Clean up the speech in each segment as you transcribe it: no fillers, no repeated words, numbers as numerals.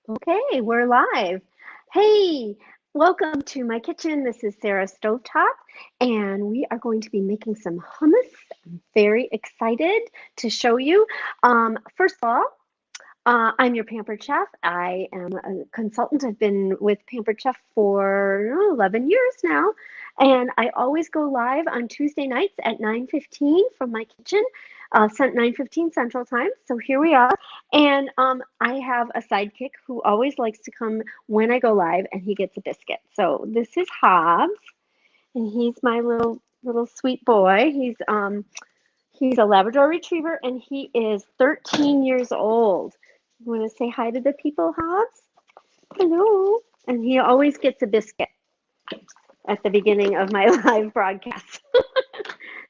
Okay, we're live. Hey, welcome to my kitchen. This is Sarah Stovetop, and we are going to be making some hummus. I'm very excited to show you. First of all, I'm your Pampered Chef. I am a consultant. I've been with Pampered Chef for 11 years now, and I always go live on Tuesday nights at 9:15 from my kitchen, 9:15 Central Time. So here we are, and I have a sidekick who always likes to come when I go live, and he gets a biscuit. So this is Hobbs, and he's my little sweet boy. He's a Labrador Retriever, and he is 13 years old. You want to say hi to the people, Hobbs? Hello. And he always gets a biscuit at the beginning of my live broadcast.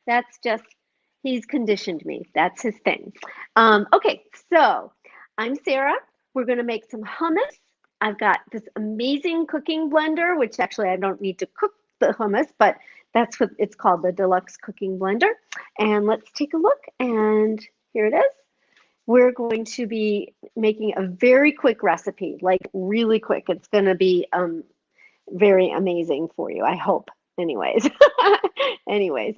That's just, he's conditioned me. That's his thing. Okay, so I'm Sarah. We're going to make some hummus. I've got this amazing cooking blender, which actually I don't need to cook the hummus, but that's what it's called, the Deluxe cooking blender. And let's take a look, and here it is. We're going to be making a very quick recipe, like really quick. It's going to be very amazing for you, I hope. Anyways,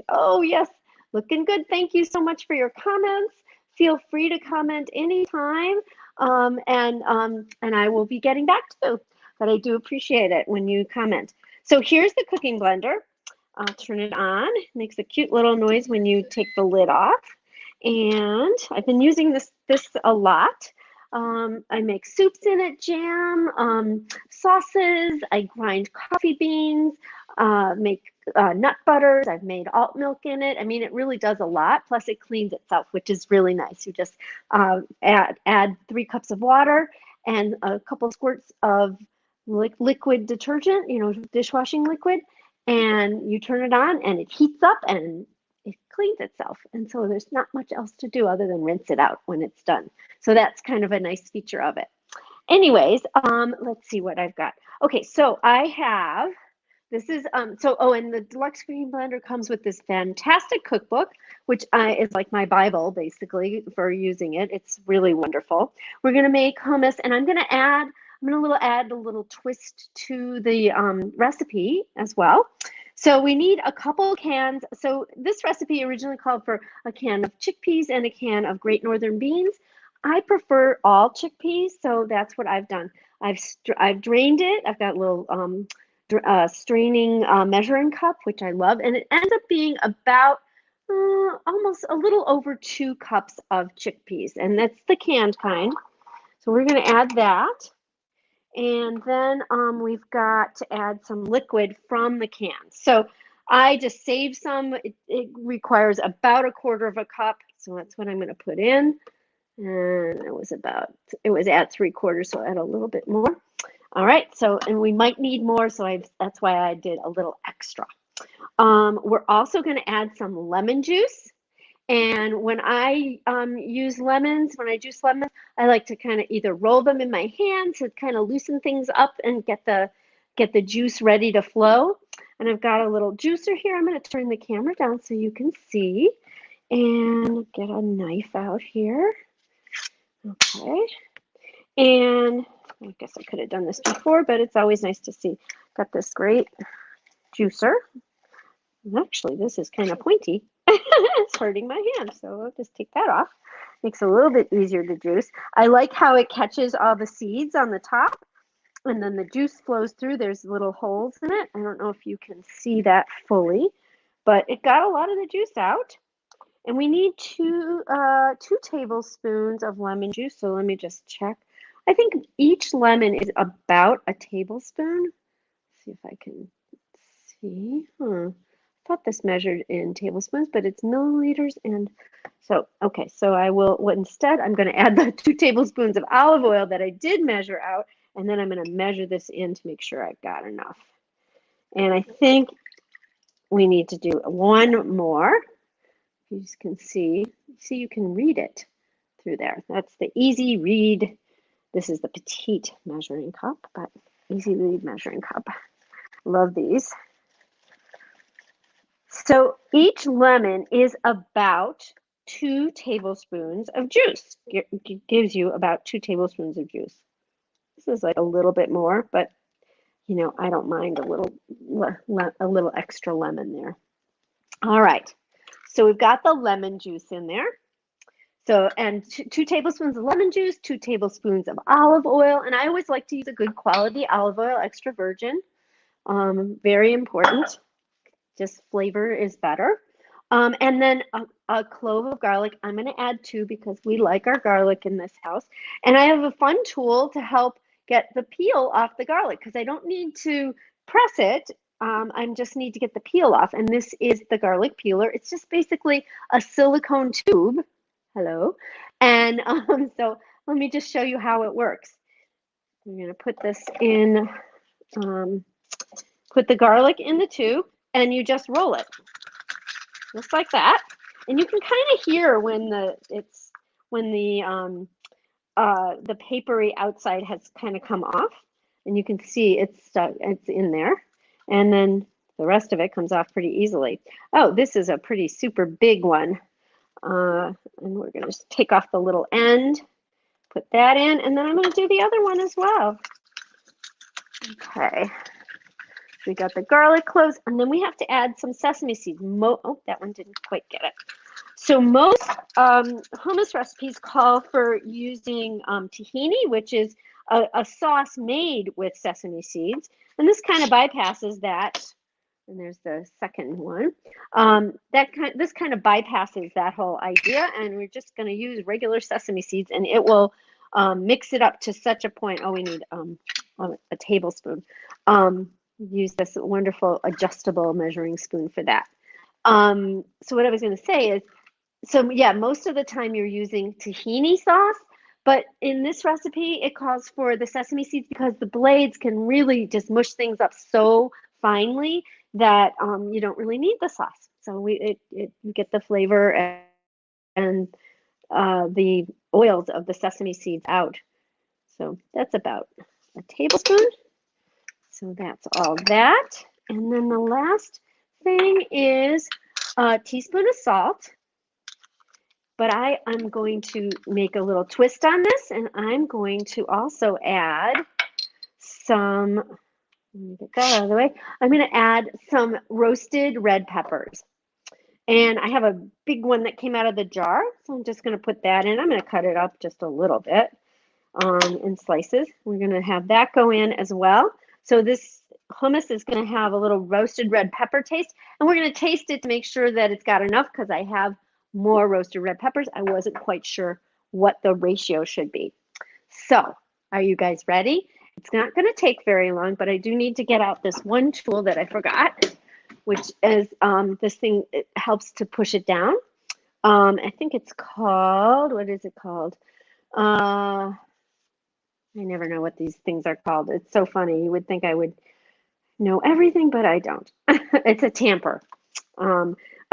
oh yes, looking good. Thank you so much for your comments. Feel free to comment anytime, and I will be getting back to you. But I do appreciate it when you comment. So here's the cooking blender. I'll turn it on. It makes a cute little noise when you take the lid off. And I've been using this a lot. I make soups in it, jam, sauces. I grind coffee beans, make nut butters. I've made alt milk in it. I mean, it really does a lot. Plus, it cleans itself, which is really nice. You just add 3 cups of water and a couple squirts of liquid detergent, dishwashing liquid, and you turn it on, and it heats up and it cleans itself. And so there's not much else to do other than rinse it out when it's done. So that's kind of a nice feature of it. Anyways, let's see what I've got. Okay, so I have, this is, and the Deluxe Cooking Blender comes with this fantastic cookbook, which is like my Bible, basically, for using it. It's really wonderful. We're gonna make hummus, and I'm gonna add a little twist to the recipe as well. So we need a couple cans. So this recipe originally called for a can of chickpeas and a can of Great Northern beans. I prefer all chickpeas, so that's what I've done. I've drained it. I've got a little straining measuring cup, which I love, and it ends up being about almost a little over 2 cups of chickpeas, and that's the canned kind. So we're going to add that. And then we've got to add some liquid from the can. So I just saved some. It requires about 1/4 cup. So that's what I'm going to put in. And it was at 3/4, so add a little bit more. All right, so, and we might need more, so that's why I did a little extra. We're also going to add some lemon juice. And when I juice lemons, I like to kind of either roll them in my hand to kind of loosen things up and get the juice ready to flow. And I've got a little juicer here. I'm going to turn the camera down so you can see, and get a knife out here. Okay. And I guess I could have done this before, but it's always nice to see. Got this great juicer. And actually, this is kind of pointy. It's hurting my hand, so I'll just take that off. Makes it a little bit easier to juice. I like how it catches all the seeds on the top, and then the juice flows through. There's little holes in it. I don't know if you can see that fully, but it got a lot of the juice out. And we need 2 tablespoons of lemon juice. So let me just check. I think each lemon is about a tablespoon. Let's see if I can see. I thought this measured in tablespoons, but it's milliliters. And so, okay, so instead, I'm going to add the 2 tablespoons of olive oil that I did measure out, and then I'm going to measure this in to make sure I've got enough. And I think we need to do 1 more. You can see you can read it through there. That's the easy read. This is the petite measuring cup, but easy read measuring cup. Love these. So each lemon is about 2 tablespoons of juice. It gives you about 2 tablespoons of juice. This is like a little bit more, but you know, I don't mind a little extra lemon there. All right. So we've got the lemon juice in there. So, and 2 tablespoons of lemon juice, 2 tablespoons of olive oil, and I always like to use a good quality olive oil, extra virgin. Very important. Just flavor is better. And then a clove of garlic. I'm going to add 2 because we like our garlic in this house. And I have a fun tool to help get the peel off the garlic because I don't need to press it. I just need to get the peel off. And this is the garlic peeler. It's just basically a silicone tube. Hello. And so let me just show you how it works. I'm going to put this in, put the garlic in the tube, and you just roll it just like that. And you can kind of hear when the papery outside has kind of come off, and you can see it's stuck, it's in there. And then the rest of it comes off pretty easily. Oh, this is a pretty super big one. And we're going to just take off the little end, put that in, and then I'm going to do the other one as well. Okay. We got the garlic cloves, and then we have to add some sesame seeds. Oh, that one didn't quite get it. So most hummus recipes call for using tahini, which is a sauce made with sesame seeds. And this kind of bypasses that. And there's the second one. This kind of bypasses that whole idea, and we're just going to use regular sesame seeds, and it will mix it up to such a point. Oh, we need a tablespoon. Use this wonderful adjustable measuring spoon for that. So what I was going to say is, so yeah, most of the time you're using tahini sauce, but in this recipe, it calls for the sesame seeds because the blades can really just mush things up so finely that you don't really need the sauce. So you get the flavor and the oils of the sesame seeds out. So that's about a tablespoon. So that's all that. And then the last thing is a teaspoon of salt. But I'm going to make a little twist on this, and I'm going to also add some, let me get that out of the way. I'm going to add some roasted red peppers. And I have a big one that came out of the jar, so I'm just going to put that in. I'm going to cut it up just a little bit in slices. We're going to have that go in as well. So this hummus is going to have a little roasted red pepper taste, and we're going to taste it to make sure that it's got enough because I have more roasted red peppers. I wasn't quite sure what the ratio should be. So are you guys ready? It's not going to take very long, but I do need to get out this one tool that I forgot, which is this thing. It helps to push it down. I think it's called, what is it called? I never know what these things are called. It's so funny. You would think I would know everything, but I don't. It's a tamper.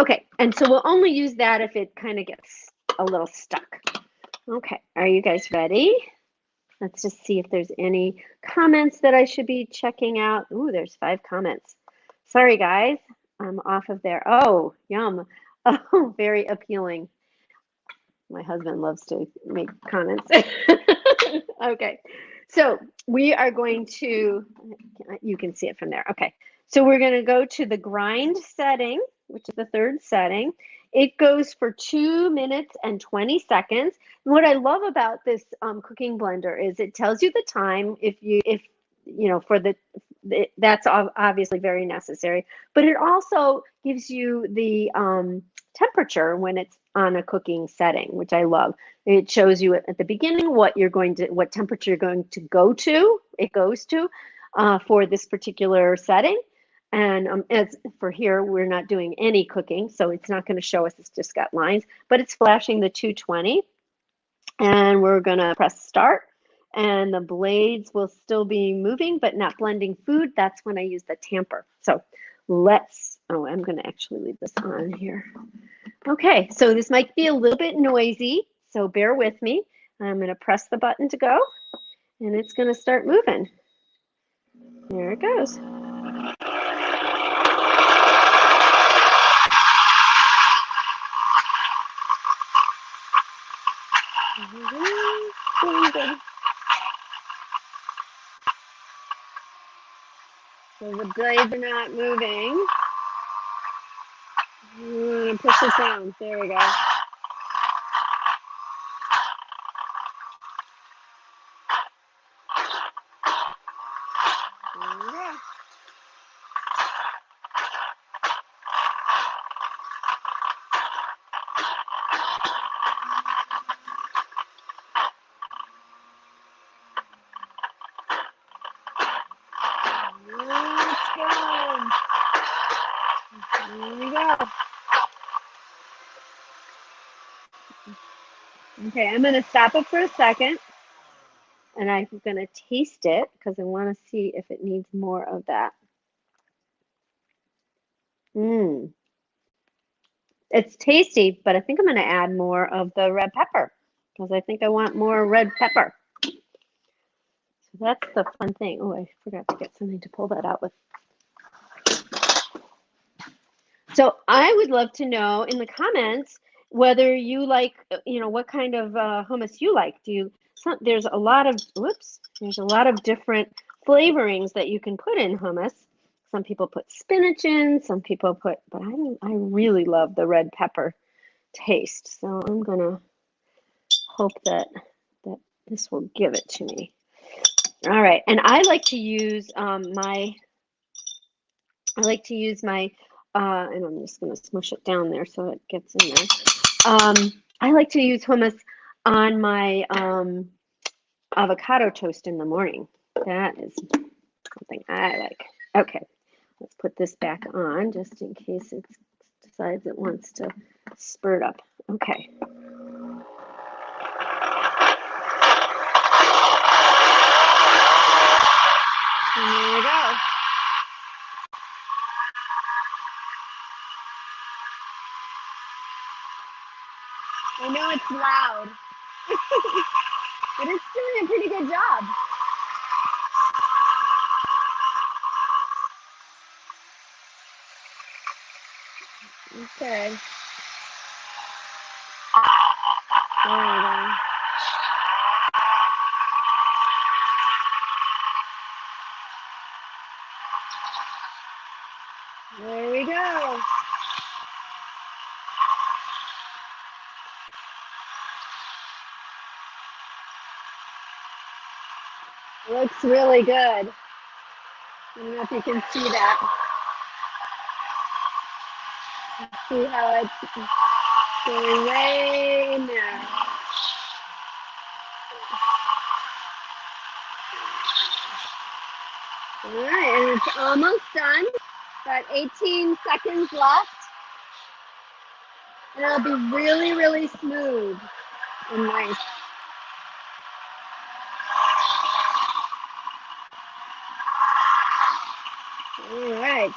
Okay, and so we'll only use that if it kind of gets a little stuck. Okay, are you guys ready? Let's just see if there's any comments that I should be checking out. Ooh, there's 5 comments. Sorry, guys, I'm off of there. Oh, yum. Oh, very appealing. My husband loves to make comments. Okay, so we are going to, you can see it from there. Okay, so we're going to go to the grind setting, which is the 3rd setting. It goes for 2 minutes and 20 seconds. And what I love about this cooking blender is it tells you the time if you know, for that's obviously very necessary, but it also gives you the temperature when it's on a cooking setting, which I love. It shows you at the beginning what temperature you're going to go to. It goes to for this particular setting. And as for here, we're not doing any cooking, so it's not going to show us. It's just got lines, but it's flashing the 220. And we're going to press start. And the blades will still be moving, but not blending food. That's when I use the tamper. So I'm going to actually leave this on here. Okay, so this might be a little bit noisy, so bear with me. I'm going to press the button to go, and it's going to start moving. There it goes. So the blades are not moving. I'm gonna push it down. There we go. There we go. Let's go. There we go. Okay, I'm gonna stop it for a second, and I'm gonna taste it because I want to see if it needs more of that. Mmm. It's tasty, but I think I'm going to add more of the red pepper because I think I want more red pepper. So that's the fun thing. Oh, I forgot to get something to pull that out with. So I would love to know in the comments whether you like, what kind of hummus you like. There's a lot of, there's a lot of different flavorings that you can put in hummus. Some people put spinach in, some people put, but I really love the red pepper taste. So I'm gonna hope that this will give it to me. All right, and I like to use my, and I'm just gonna smush it down there so it gets in there. I like to use hummus on my avocado toast in the morning. That is something I like. Okay, let's put this back on just in case it decides it wants to spurt up. Okay. And there we go. I know it's loud, but it's doing a pretty good job. Okay. There we go. There we go. Looks really good. I don't know if you can see that. See how it's going way in there. All right, and it's almost done. Got 18 seconds left. And it'll be really, really smooth and nice. All right.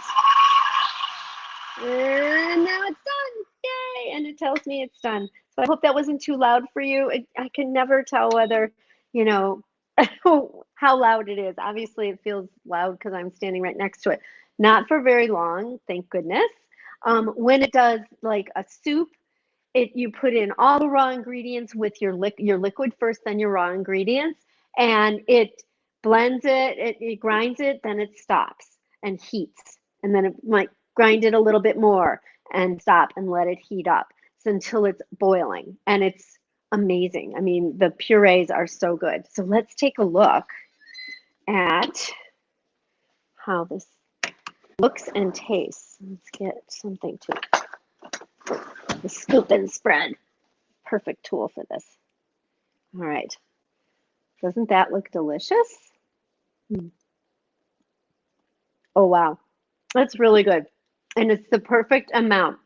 And now it's done. Yay! And it tells me it's done. So I hope that wasn't too loud for you. I can never tell whether, how loud it is. Obviously, it feels loud because I'm standing right next to it. Not for very long, thank goodness. When it does like a soup, you put in all the raw ingredients with your liquid first, then your raw ingredients, and it blends it grinds it, then it stops and heats, and then it might grind it a little bit more and stop and let it heat up until it's boiling, and it's amazing. I mean, the purees are so good. So let's take a look at how this looks and tastes. Let's get something to the scoop and spread. Perfect tool for this. All right. Doesn't that look delicious? Oh, wow. That's really good. And it's the perfect amount.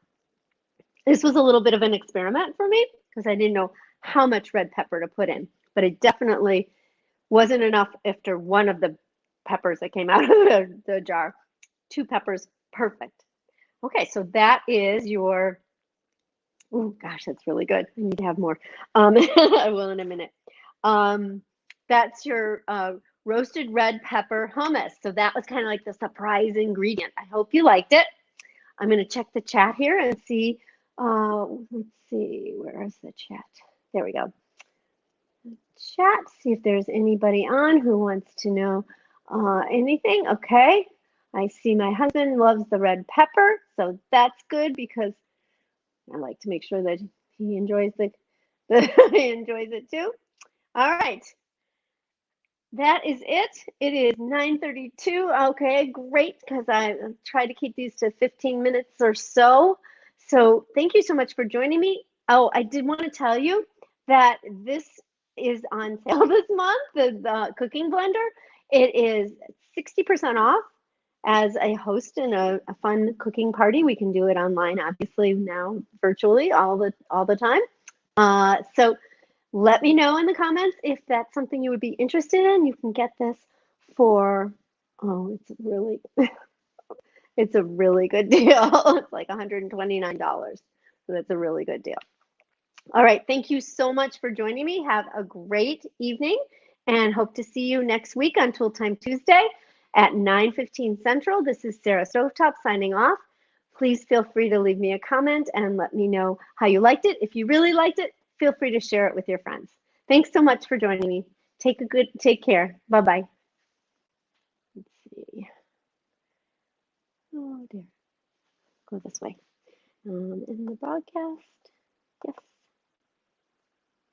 This was a little bit of an experiment for me because I didn't know how much red pepper to put in, but it definitely wasn't enough after one of the peppers that came out of the jar. 2 peppers, perfect. Okay, so that is your, oh gosh, that's really good. I need to have more. I will in a minute. That's your roasted red pepper hummus. So that was kind of like the surprise ingredient. I hope you liked it. I'm going to check the chat here and see. Let's see, where is the chat? There we go. Chat, see if there's anybody on who wants to know anything. Okay. I see my husband loves the red pepper, so that's good because I like to make sure that he enjoys he enjoys it too. All right, that is it. It is 9:32. Okay, great, because I try to keep these to 15 minutes or so. So thank you so much for joining me. Oh, I did want to tell you that this is on sale this month, the cooking blender. It is 60% off as a host in a fun cooking party. We can do it online, obviously now virtually all the time. So let me know in the comments if that's something you would be interested in. You can get this for, oh, it's a really good deal. It's like $129. So that's a really good deal. All right, thank you so much for joining me. Have a great evening and hope to see you next week on Tool Time Tuesday at 9:15 Central. This is Sarah Stovetop signing off. Please feel free to leave me a comment and let me know how you liked it. If you really liked it, feel free to share it with your friends. Thanks so much for joining me. Take care. Bye-bye. Let's see. Oh dear. Go this way. In the broadcast. Yes.